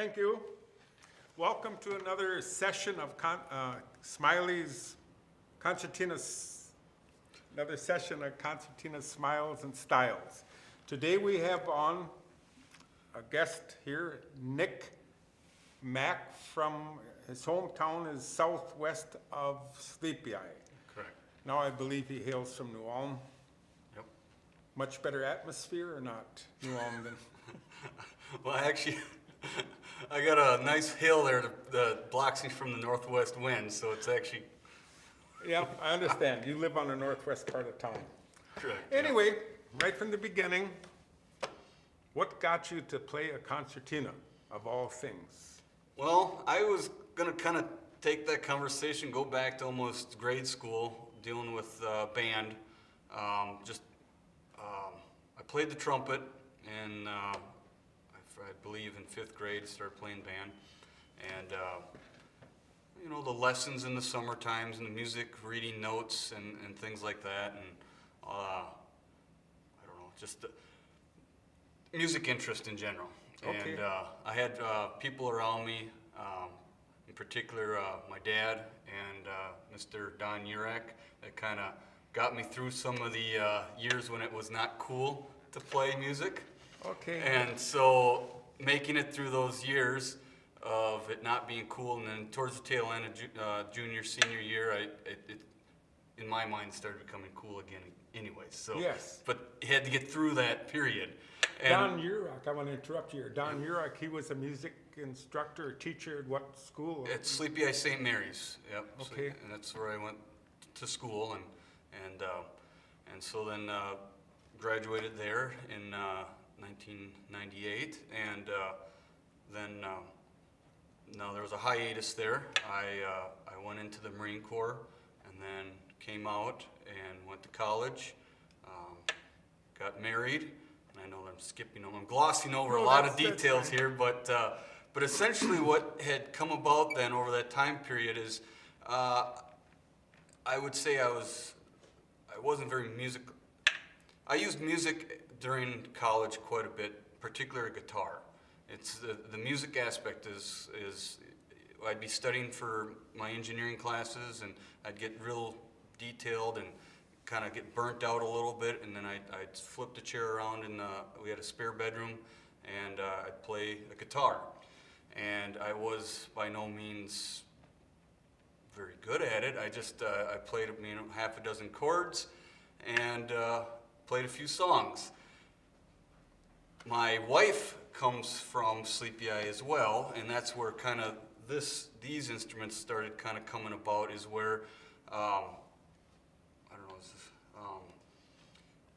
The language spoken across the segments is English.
Thank you. Welcome to another session of Smiley's Concertina's, another session of Concertina's Smiles and Styles. Today we have on a guest here, Nick Mack, from his hometown is southwest of Sleepy Eye. Correct. Now I believe he hails from New Ulm. Yep. Much better atmosphere or not, New Ulm than? Well, actually, I got a nice hill there that blocks me from the northwest wind, so it's actually... Yeah, I understand. You live on the northwest part of town. Correct. Anyway, right from the beginning, what got you to play a concertina, of all things? Well, I was going to kind of take that conversation, go back to almost grade school, dealing with band. I played the trumpet, and I believe in 5th grade, started playing band. And, you know, the lessons in the summer times and the music, reading notes and things like that. And, I don't know, just the music interest in general. Okay. And I had people around me, in particular my dad and Mr. Don Urek, that kind of got me through some of the years when it was not cool to play music. Okay. And so making it through those years of it not being cool, and then towards the tail end of junior, senior year, it in my mind started becoming cool again anyways. So, yes. But you had to get through that period. And Don Urek, I want to interrupt you here. Don Urek, he was a music instructor or teacher at what school? at Sleepy Eye St. Mary's. Yep. Okay. So, and that's where I went to school, and so then graduated there in 1998, and then now there was a hiatus there. I went into the Marine Corps, and then came out and went to college, got married. And I know that I'm glossing over a lot of details here, but essentially what had come about then over that time period is, I would say I wasn't very musical. I used music during college quite a bit, particularly guitar. It's the music aspect is I'd be studying for my engineering classes, and I'd get real detailed and kind of get burnt out a little bit, and then I'd flip the chair around, and we had a spare bedroom, and I'd play a guitar. And I was by no means very good at it. I just I played half a dozen chords and played a few songs. My wife comes from Sleepy Eye as well, and that's where kind of these instruments started kind of coming about, is where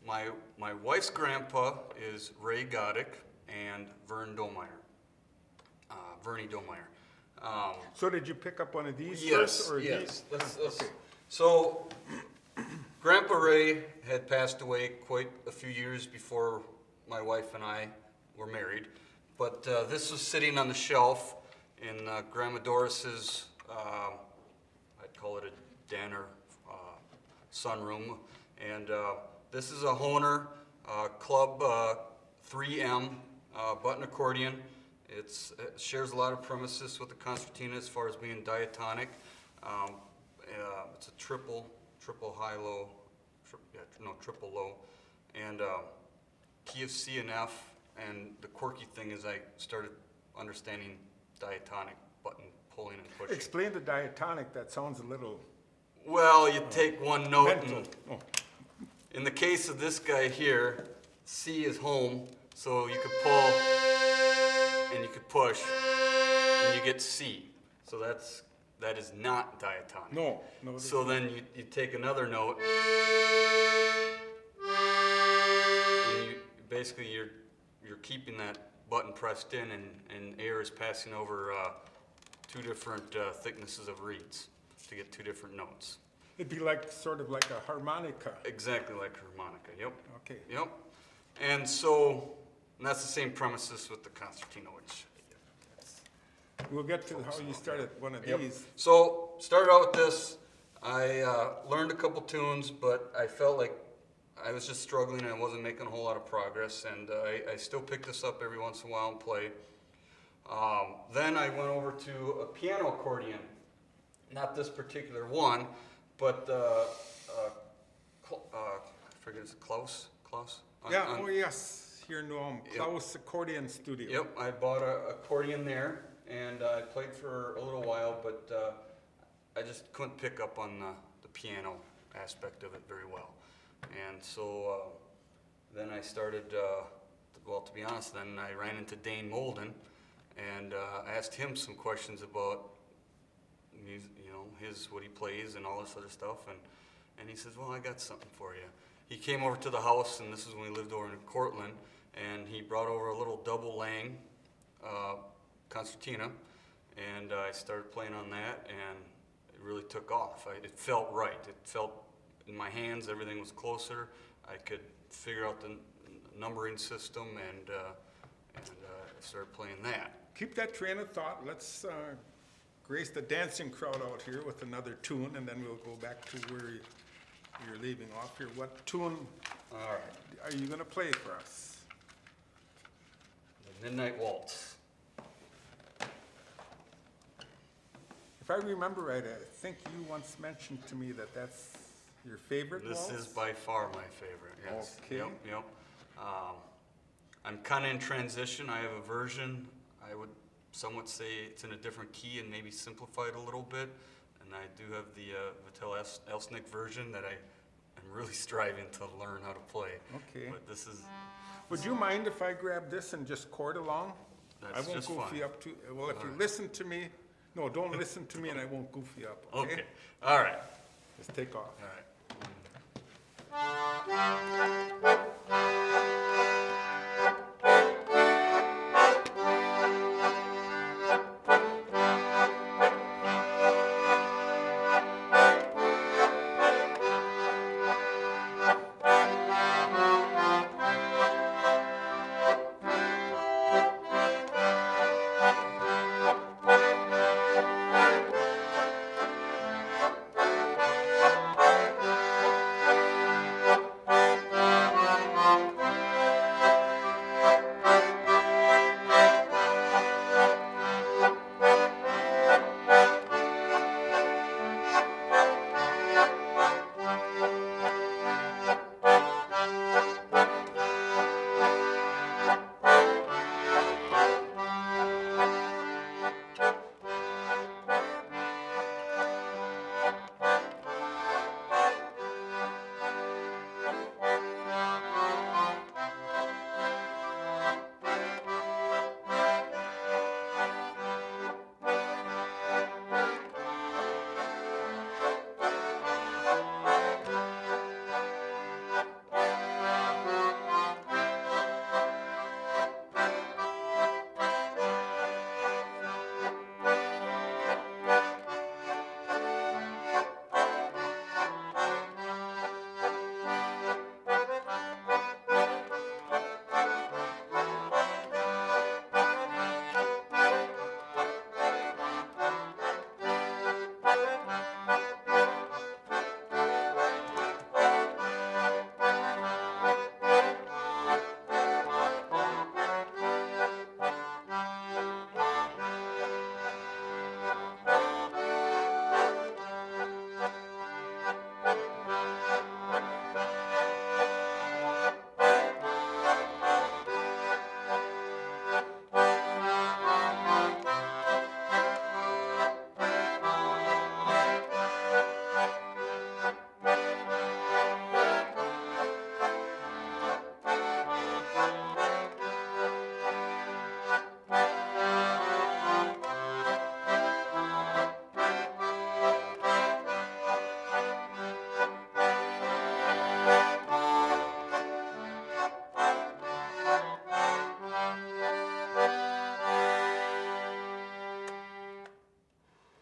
my wife's grandpa is Ray Goddick and Vernie Domeyer. So did you pick up one of these Yes, first? Or yes. These? Okay. So Grandpa Ray had passed away quite a few years before my wife and I were married, but this was sitting on the shelf in Grandma Doris's, I'd call it a den or sunroom, and this is a Hohner Club 3M button accordion. It shares a lot of premises with the concertina as far as being diatonic. It's a triple high low, triple low, and key of C and F. And the quirky thing is I started understanding diatonic button pulling and pushing. Explain the diatonic. That sounds a little... Well, you take one note mental. and... In the case of this guy here, C is home, so you could pull and you could push, and you get C. So that is not diatonic. No. So then you take another note, and basically you're keeping that button pressed in, and air is passing over two different thicknesses of reeds to get two different notes. It'd be like sort of like a harmonica. Exactly like harmonica, yep. Okay. Yep. And that's the same premises with the concertina, which... We'll get to how you started one of Yep. these. So, started out with this. I learned a couple tunes, but I felt like I was just struggling and I wasn't making a whole lot of progress, and I still pick this up every once in a while and play. Then I went over to a piano accordion. Not this particular one, but I forget, is it Klaus? Klaus? Oh yes, here in New Ulm, Klaus Accordion Studio. Yep, I bought an accordion there, and I played for a little while, but I just couldn't pick up on the piano aspect of it very well. And so then I started, well, to be honest, then I ran into Dane Molden, and asked him some questions about music, you know, what he plays and all this other stuff, and he says, well, I got something for you. He came over to the house, and this is when we lived over in Cortland, and he brought over a little double Lang Concertina, and I started playing on that, and it really took off. It felt right. It felt in my hands, everything was closer. I could figure out the numbering system, and I started playing that. Keep that train of thought. Let's grace the dancing crowd out here with another tune, and then we'll go back to where you're leaving off here. What tune All right. are you going to play for us? The Midnight Waltz. If I remember right, I think you once mentioned to me that that's your favorite This waltz? is by far my favorite, yes. Okay. Yep. I'm kind of in transition. I have a version, I would somewhat say it's in a different key and maybe simplified a little bit. And I do have the Vittel Elsnick version that I am really striving to learn how to play. Okay. But this is... Would you mind if I grab this and just chord along? That's I won't just goofy fine. up to, well, if you right. listen to me, no, don't listen to me and I won't goofy up, okay? Okay, all right. Let's take off. All right.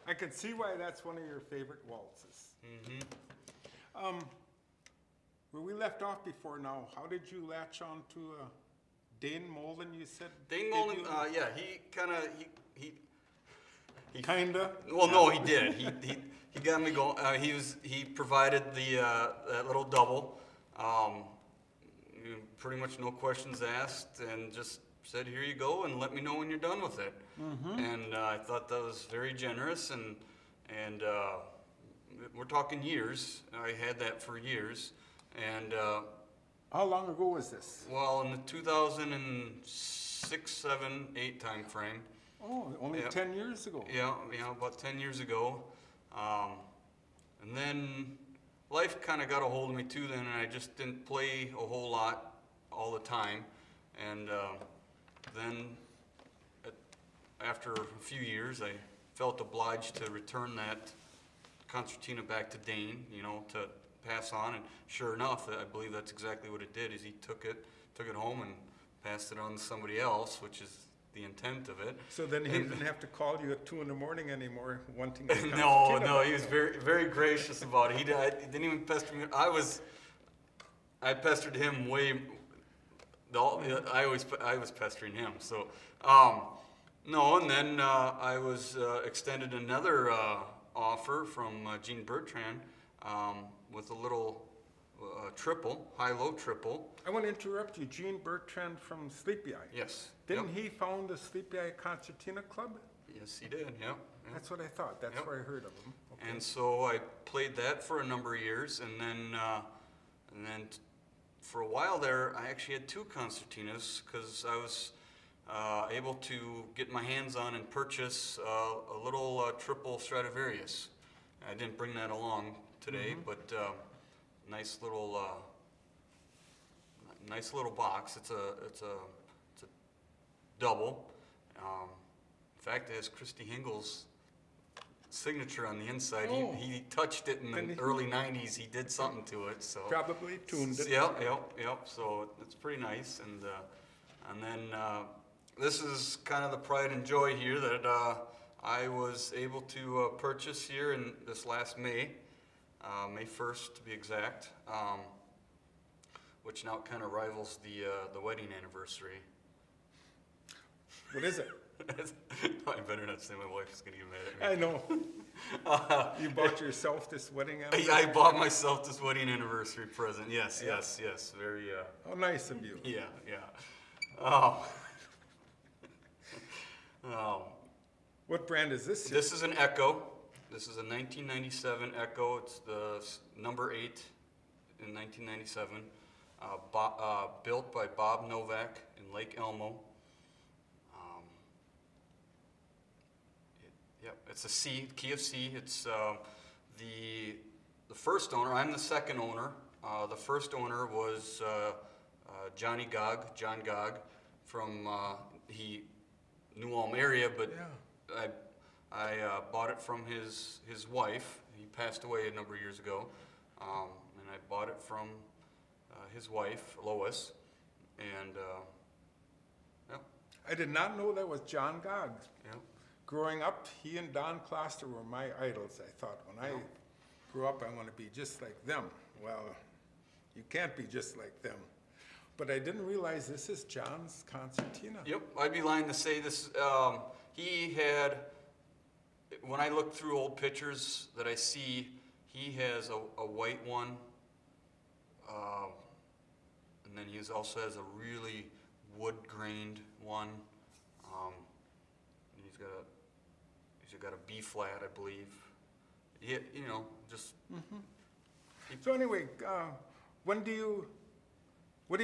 I can see why that's one of your favorite waltzes. Mm-hmm. Where we left off before now, how did you latch on to Dane Molden, you said? Dane Did Molden, you? yeah, he kind of, he Kinda? well, no, he did. He got me going. He provided the that little double. Pretty much no questions asked, and just said, here you go, and let me know when you're done with it. And I thought that was very generous, and we're talking years. I had that for years, and How long ago was this? well, in the 2006, 7, 8 time frame. Oh, only Yeah. 10 years ago. Yeah, about 10 years ago. And then life kind of got a hold of me too then, and I just didn't play a whole lot all the time. And then after a few years, I felt obliged to return that concertina back to Dane, to pass on. And sure enough, I believe that's exactly what it did, is he took it home and passed it on to somebody else, which is the intent of it. So then he didn't have to call you at 2 in the morning anymore wanting to No, he was very, very gracious about it. He didn't even pester me. I pestered him way. I was pestering him. So, no, and then I was extended another offer from Gene Bertrand with a little triple, high-low triple. I want to interrupt you. Gene Bertrand from Sleepy Eye. Yes. Didn't Yep. he found the Sleepy Eye Concertina Club? Yes, he did. Yep. That's what I thought. That's Yep. where I heard of him. Okay. And so I played that for a number of years, and then for a while there, I actually had 2 concertinas because I was able to get my hands on and purchase a little triple Stradivarius. I didn't bring that along today, but nice little box. It's a double. In fact, it has Christy Hingel's signature on the inside. Oh. He touched it in Then the he- early 90s. He did something to it. So Probably tuned it. Yep. So it's pretty nice. And then this is kind of the pride and joy here that I was able to purchase here in this last May, May 1st to be exact, which now kind of rivals the wedding anniversary. What is it? I better not say my wife's going to get mad I at me. know. You bought yourself this wedding anniversary? I bought myself this wedding anniversary present. Yes. Very, How nice of you. yeah. Oh. What brand is this? This is an Echo. This is a 1997 Echo. It's the number 8 in 1997. Built by Bob Novak in Lake Elmo. It's a C, key of C. It's the first owner. I'm the second owner. The first owner was John Gog, from he New Ulm area, but Yeah. I bought it from his wife. He passed away a number of years ago, and I bought it from his wife, Lois, and I did not know that was John Gog. yeah. Growing up, he and Don Kloster were my idols. I thought, when I grow up, I want to be just like them. Well, you can't be just like them. But I didn't realize this is John's concertina. Yep, I'd be lying to say this. He had, when I look through old pictures that I see, he has a white one, and then he also has a really wood-grained one. And he's got a B flat, I believe. Yeah, just. So anyway, what do you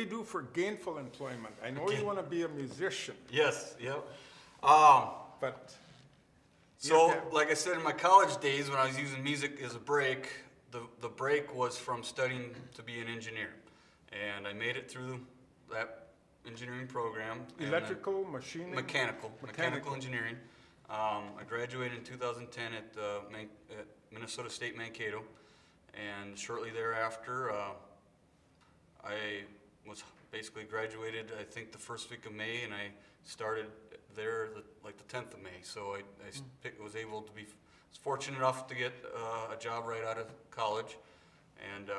do for gainful employment? I know you want to be a musician, Yes. Yep. but So, Yeah. like I said, in my college days, when I was using music as a break, the break was from studying to be an engineer, and I made it through that engineering program. and then electrical, machining? mechanical engineering. I graduated in 2010 at Minnesota State Mankato, and shortly thereafter, I was basically graduated, I think, the first week of May, and I started there the 10th of May. So I was able to was fortunate enough to get a job right out of college, and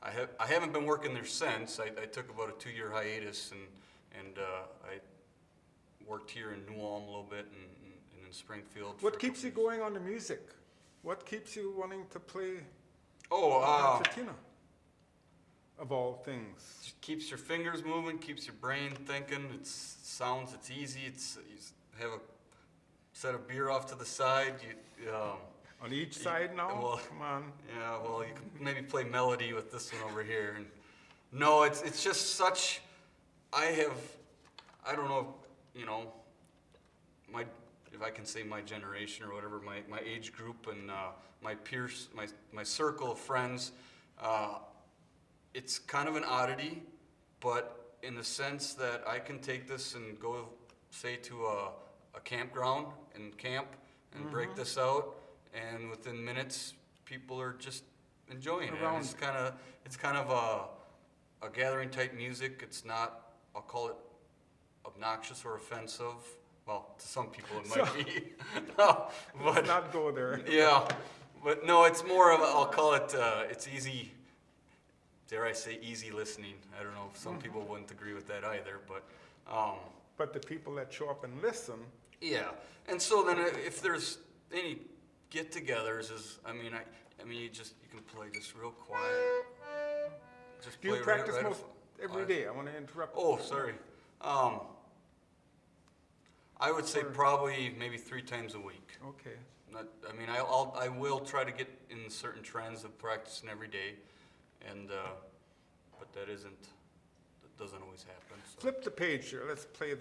I haven't been working there since. I took about a 2-year hiatus, and I worked here in New Ulm a little bit and in Springfield. What keeps you going on the music? What keeps you wanting to play Oh, concertina? of all things. Just keeps your fingers moving, keeps your brain thinking. It's easy. You have a set of beer off to the side. On each side now? Well, Come on. Yeah, well, you can maybe play melody with this one over here. And no, it's just such. I don't know, if I can say my generation or whatever, my age group and my peers, my circle of friends. It's kind of an oddity, but in the sense that I can take this and go, say, to a campground and camp and break this out, and within minutes, people are just enjoying it. Around. It's kind of a gathering type music. It's not, I'll call it obnoxious or offensive. Well, to some people it might be. No, but Let's not go there. yeah, but no, it's more of I'll call it. It's easy. Dare I say easy listening? I don't know. Some people wouldn't agree with that either, but. But the people that show up and listen, Yeah, and so then if there's any get-togethers, you can play just real quiet. Just do you play practice right most every day? I want to interrupt. Oh, sorry. I would say probably maybe 3 times a week. Okay. I will try to get in certain trends of practicing every day, and but that doesn't always happen. So. Flip the page here. Let's play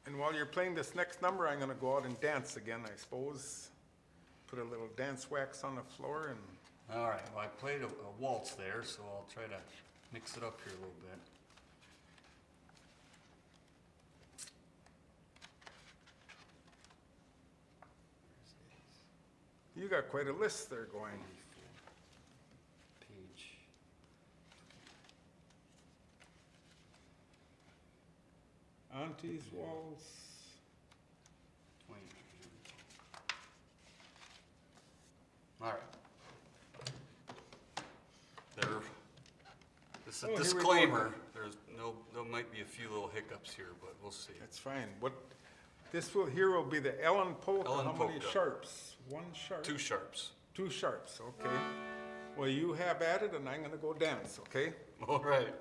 and while you're playing this next number, I'm going to go out and dance again, I suppose. Put a little dance wax on the floor and. All right. Well, I played a waltz there, so I'll try to mix it up here a little bit. You got quite a list there going. Page. Auntie's waltz. 20. All right. This is a Oh, here we go. disclaimer. There might be a few little hiccups here, but we'll see. That's fine. Here will be the Ellen polka. Ellen How many polka. sharps? 1 sharp? 2 sharps. 2 sharps, okay. Well, you have at it, and I'm going to go dance, okay? All right.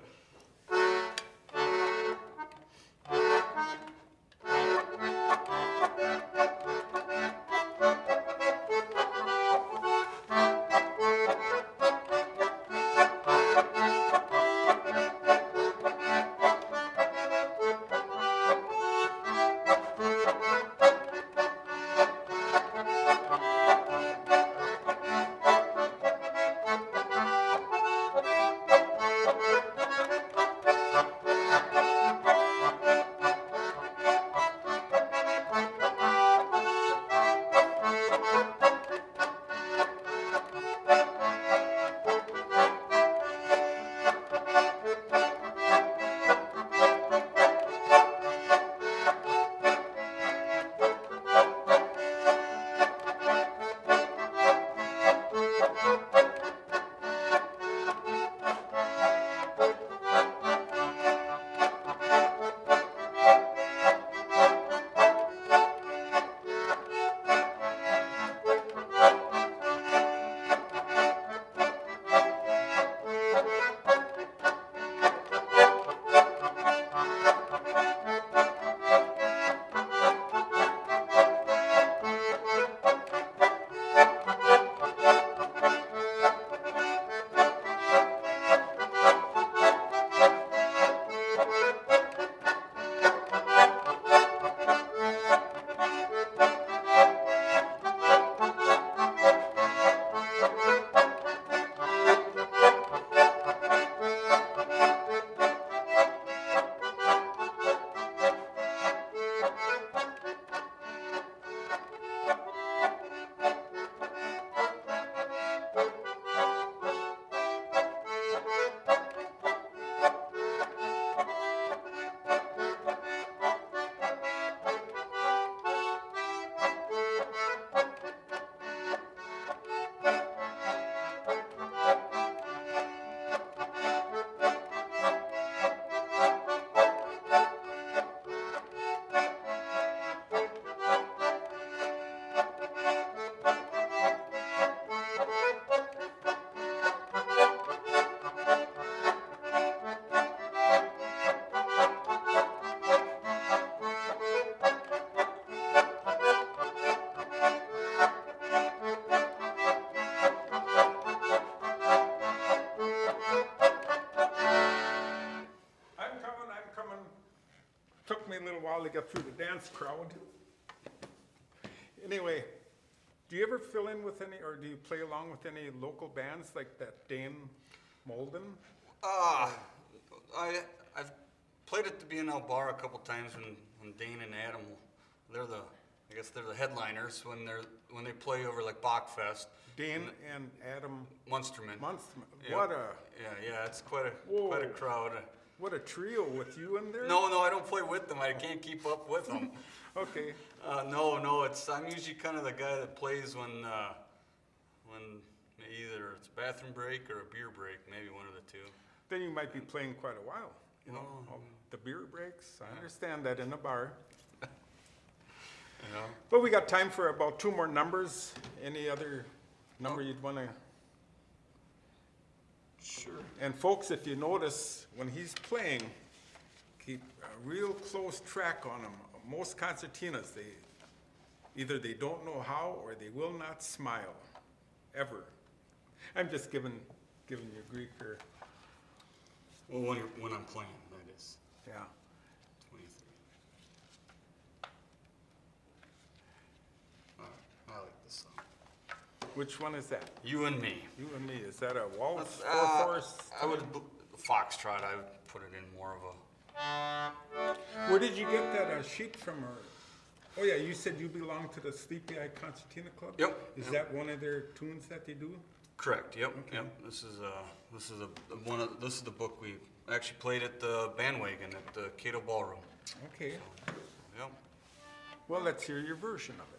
while to get through the dance crowd. Anyway, do you ever fill in with any, or do you play along with any local bands like that Dane Molden? I've played at the B&L bar a couple times when Dane and Adam, I guess they're the headliners when they play over like Bachfest. Dane and Adam Munsterman. What a Yeah, it's quite a crowd. what a trio with you in there. No, I don't play with them. I can't keep up with them. Okay. No, I'm usually kind of the guy that plays when either it's a bathroom break or a beer break, maybe one of the two. Then you might be playing quite a while. You know, all the beer breaks. I understand that in a bar. Yeah. But we got time for about 2 more numbers. Any other number you'd want to? Sure. And folks, if you notice, when he's playing, keep a real close track on him. Most concertinas, either they don't know how or they will not smile, ever. I'm just giving you Greek here. Well, when I'm playing, that is. Yeah. 23. I like this song. Which one is that? You and Me. You and Me. Is that a waltz? I would foxtrot. I would put it in more of a. Where did you get that sheet from? Or, oh yeah, you said you belong to the Sleepy Eye Concertina Club. Yep. Is that one of their tunes that they do? Yep. Yep. Okay. Yep. This is the book we actually played at the Bandwagon at the Cato Ballroom. Okay. Yep. Well, let's hear your version of it.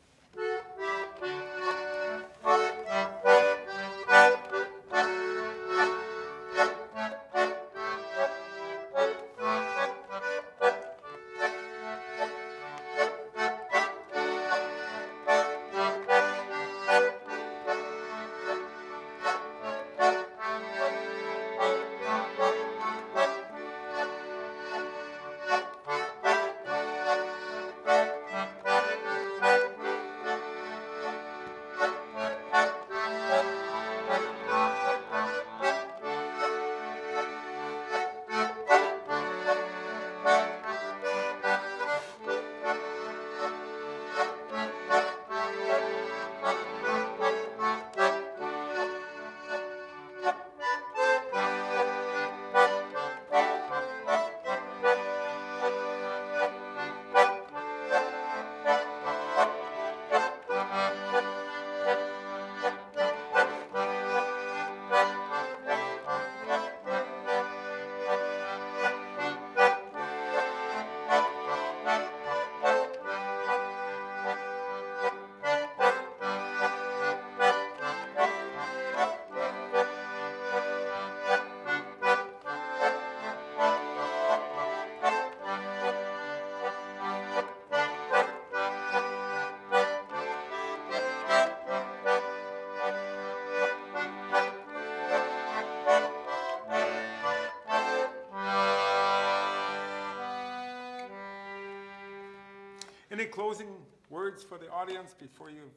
Any closing words for the audience before you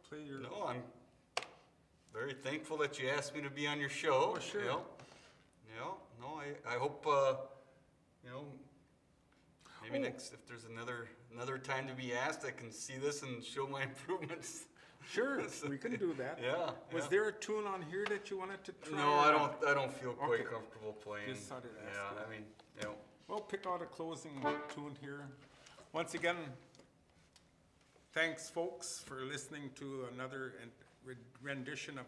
play your... No, I'm very thankful that you asked me to be on your show. Oh, sure. I hope, maybe next, if there's another time to be asked, I can see this and show my improvements. Sure, we can do that. Yeah. Was there a tune on here that you wanted to try? No, I don't feel quite comfortable playing. Just thought I'd ask you. I mean, Well, pick out a closing tune here. Once again, thanks, folks, for listening to another rendition of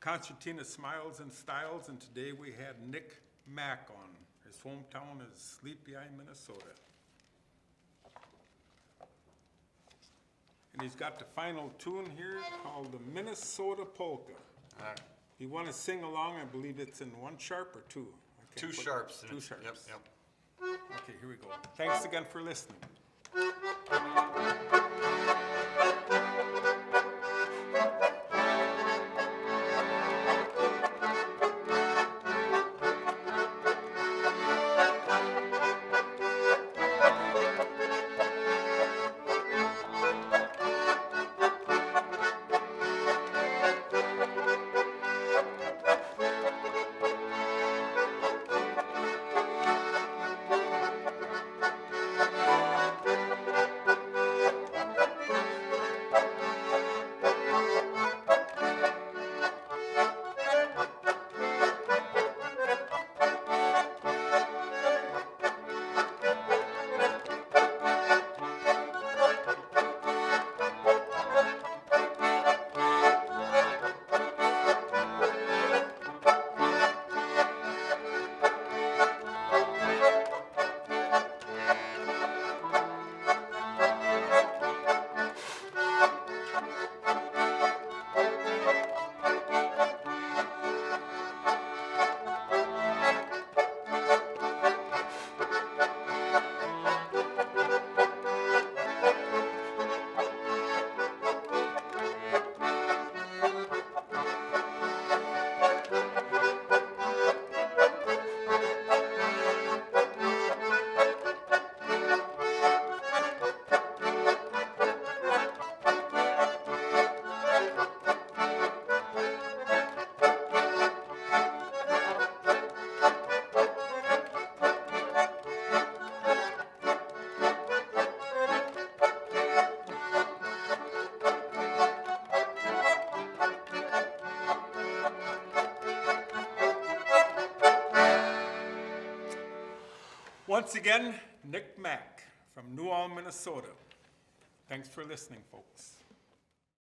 Concertina Smiles and Styles, and today we had Nick Mack on. His hometown is Sleepy Eye, Minnesota. And he's got the final tune here called the Minnesota Polka. All right. You want to sing along? I believe it's in 1 sharp or 2? Two sharps. 2 sharps. Yep. Okay, here we go. Thanks again for listening. once again, Nick Mack from New Ulm, Minnesota. Thanks for listening, folks.